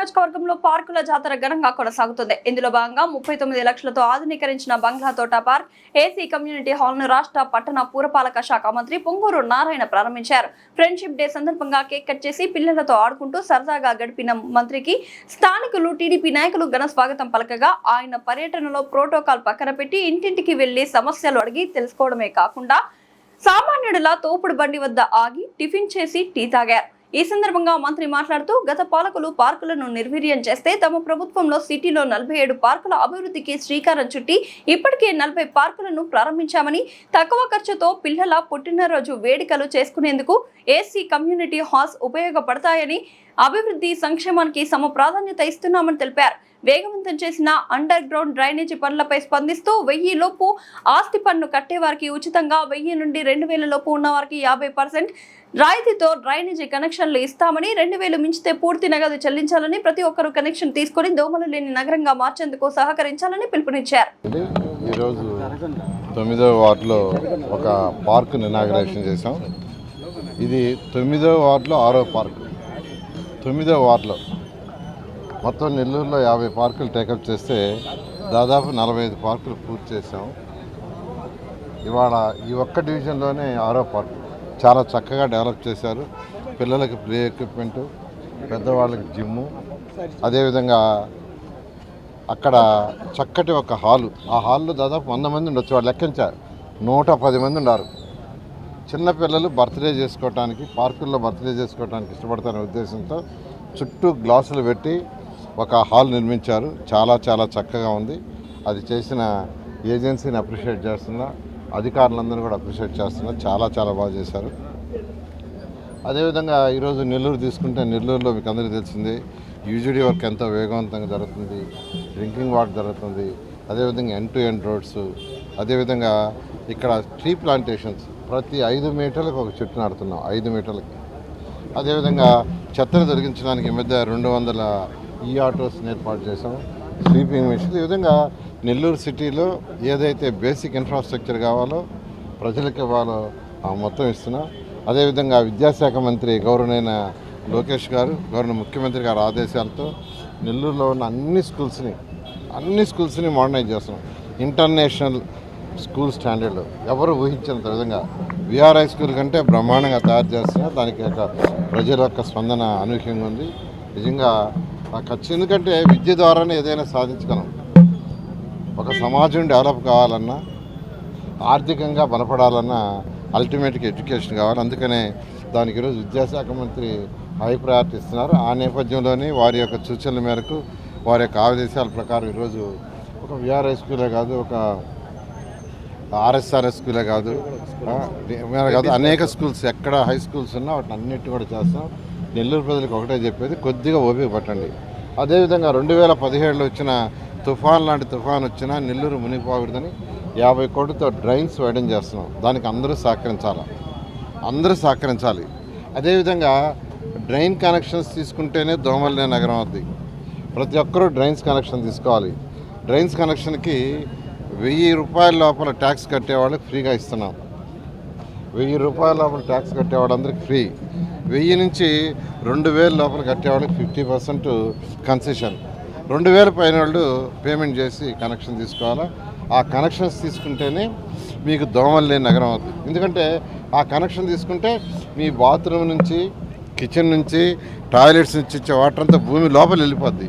నియోజకవర్గంలో పార్కుల జాతర ఘనంగా కొనసాగుతుంది. ఇందులో భాగంగా 39 లక్షలతో ఆధునీకరించిన బంగ్లా తోట పార్క్, ఏసీ కమ్యూనిటీ హాల్ ను రాష్ట్ర పట్టణ పురపాలక శాఖ మంత్రి పొంగూరు నారాయణ ప్రారంభించారు. ఫ్రెండ్షిప్ డే సందర్భంగా కేక్ కట్ చేసి పిల్లలతో ఆడుకుంటూ సరదాగా గడిపిన మంత్రికి స్థానికులు, టీడీపీ నాయకులు ఘన స్వాగతం పలకగా ఆయన పర్యటనలో ప్రోటోకాల్ పక్కన పెట్టి ఇంటింటికి వెళ్లి సమస్యలు అడిగి తెలుసుకోవడమే కాకుండా సామాన్యుడిలా తోపుడు బండి వద్ద ఆగి టిఫిన్ చేసి టీ తాగారు. ఈ సందర్భంగా మంత్రి మాట్లాడుతూ గత పాలకులు పార్కులను నిర్వీర్యం చేస్తే తమ ప్రభుత్వంలో సిటీలో 47 పార్కుల అభివృద్ధికి శ్రీకారం చుట్టి ఇప్పటికే 40 పార్కులను ప్రారంభించామని, తక్కువ ఖర్చుతో పిల్లల పుట్టినరోజు వేడుకలు చేసుకునేందుకు ఏసీ కమ్యూనిటీ హాల్స్ ఉపయోగపడతాయని, అభివృద్ధి సంక్షేమానికి సమ ప్రాధాన్యత ఇస్తున్నామని తెలిపారు. వేగవంతం చేసిన అండర్ గ్రౌండ్ డ్రైనేజీ పనులపై స్పందిస్తూ 1000 లోపు ఆస్తి పన్ను కట్టేవారికి ఉచితంగా, 1000 నుండి 2000 లోపు ఉన్న వారికి 50% రాయితీతో డ్రైనేజీ కనెక్షన్లు ఇస్తామని, 2000 మించితే పూర్తి నగదు చెల్లించాలని, ప్రతి ఒక్కరూ కనెక్షన్ తీసుకుని దోమలు లేని నగరంగా మార్చేందుకు సహకరించాలని పిలుపునిచ్చారు. ఈరోజు 9వ వార్డులో ఒక పార్క్ ఇనాగరేషన్ చేశాం. ఇది 9వ వార్డులో 6వ పార్క్. 9వ వార్డులో మొత్తం నెల్లూరులో 50 పార్కులు టేకప్ చేస్తే దాదాపు 45 పార్కులు పూర్తి చేసాం. ఇవాళ ఈ ఒక్క డివిజన్లోనే 6వ పార్కు చాలా చక్కగా డెవలప్ చేశారు. పిల్లలకి ప్లే ఎక్విప్మెంటు, పెద్దవాళ్ళకి జిమ్ము, అదేవిధంగా అక్కడ చక్కటి ఒక హాలు. ఆ హాల్లో దాదాపు 100 మంది ఉండొచ్చు. వాళ్ళు లెక్కించారు 110 మంది ఉన్నారు. చిన్నపిల్లలు బర్త్డే చేసుకోవడానికి, పార్కుల్లో బర్త్డే చేసుకోవడానికి ఇష్టపడతారనే ఉద్దేశంతో చుట్టూ గ్లాసులు పెట్టి ఒక హాల్ నిర్మించారు. చాలా చాలా చక్కగా ఉంది. అది చేసిన ఏజెన్సీని అప్రిషియేట్ చేస్తున్నా, అధికారులందరూ కూడా అప్రిషియేట్ చేస్తున్నారు. చాలా చాలా బాగా చేశారు. అదేవిధంగా ఈరోజు నెల్లూరు తీసుకుంటే, నెల్లూరులో మీకు అందరికీ తెలిసింది యూజీడీ వర్క్ ఎంతో వేగవంతంగా జరుగుతుంది. డ్రింకింగ్ వాటర్ జరుగుతుంది. అదేవిధంగా ఎండ్ టు ఎండ్ రోడ్స్, అదేవిధంగా ఇక్కడ ట్రీ ప్లాంటేషన్స్ ప్రతి 5 మీటర్లకు ఒక చెట్టు నాడుతున్నాం. 5 మీటర్లకి. అదేవిధంగా చెత్తను తొలగించడానికి ఈ మధ్య 200 ఆటోస్ని ఏర్పాటు చేసాం. Sweeping machine. ఈ విధంగా నెల్లూరు సిటీలో ఏదైతే బేసిక్ ఇన్ఫ్రాస్ట్రక్చర్ కావాలో, ప్రజలకు ఇవ్వాలో మొత్తం ఇస్తున్నాం. అదేవిధంగా విద్యాశాఖ మంత్రి గౌరవనైన లోకేష్ గారు, గౌరవ ముఖ్యమంత్రి గారి ఆదేశాలతో నెల్లూరులో ఉన్న అన్ని స్కూల్స్ని మోడర్నైజ్ చేస్తున్నాం. ఇంటర్నేషనల్ స్కూల్ స్టాండర్డ్లు ఎవరు ఊహించినంత విధంగా విఆర్ఐ స్కూల్ కంటే బ్రహ్మాండంగా తయారు చేస్తున్నారు. దానికి ప్రజల యొక్క స్పందన అనూహ్యంగా ఉంది. నిజంగా ఎందుకంటే విద్య ద్వారానే ఏదైనా సాధించగలం. ఒక సమాజం డెవలప్ కావాలన్నా, ఆర్థికంగా బలపడాలన్నా అల్టిమేట్గా ఎడ్యుకేషన్ కావాలి. అందుకనే దానికి ఈరోజు విద్యాశాఖ మంత్రి హై ప్రయారిటీ ఇస్తున్నారు. ఆ నేపథ్యంలోనే వారి యొక్క సూచనల మేరకు, వారి యొక్క ఆదేశాల ప్రకారం ఈరోజు ఒక విఆర్ఐ స్కూలే కాదు, ఒక ఆర్ఎస్ఆర్ఎస్ స్కూలే కాదు, అనేక స్కూల్స్ ఎక్కడ హై స్కూల్స్ ఉన్నా వాటిని అన్నిటి కూడా చేస్తాం. నెల్లూరు ప్రజలకు ఒకటే చెప్పేది, కొద్దిగా ఓపిక పట్టండి. అదేవిధంగా 2017లో వచ్చిన తుఫాన్ లాంటి తుఫాన్ వచ్చినా నెల్లూరు మునిగిపోకూడదని 50 కోట్లతో డ్రైన్స్ వైడన్ చేస్తున్నాం. దానికి అందరూ సహకరించాలి. అదేవిధంగా డ్రైన్ కనెక్షన్స్ తీసుకుంటేనే దోమలనే నగరం అవుద్ది. ప్రతి ఒక్కరూ డ్రైన్స్ కనెక్షన్ తీసుకోవాలి. డ్రైన్స్ కనెక్షన్కి 1000 రూపాయల లోపల ట్యాక్స్ కట్టేవాళ్ళకి ఫ్రీగా ఇస్తున్నాం. 1000 రూపాయల లోపల ట్యాక్స్ కట్టేవాళ్ళందరికీ ఫ్రీ. 1000 నుంచి 2000 లోపల కట్టేవాళ్ళకి 50% కన్సెషన్. 2000 పైన వాళ్ళు పేమెంట్ చేసి కనెక్షన్ తీసుకోవాలా. ఆ కనెక్షన్స్ తీసుకుంటేనే మీకు దోమలు లేని నగరం అవుతుంది. ఎందుకంటే ఆ కనెక్షన్ తీసుకుంటే మీ బాత్రూమ్ నుంచి, కిచెన్ నుంచి, టాయిలెట్స్ నుంచి ఇచ్చే వాటర్ అంతా భూమి లోపల వెళ్ళిపోద్ది.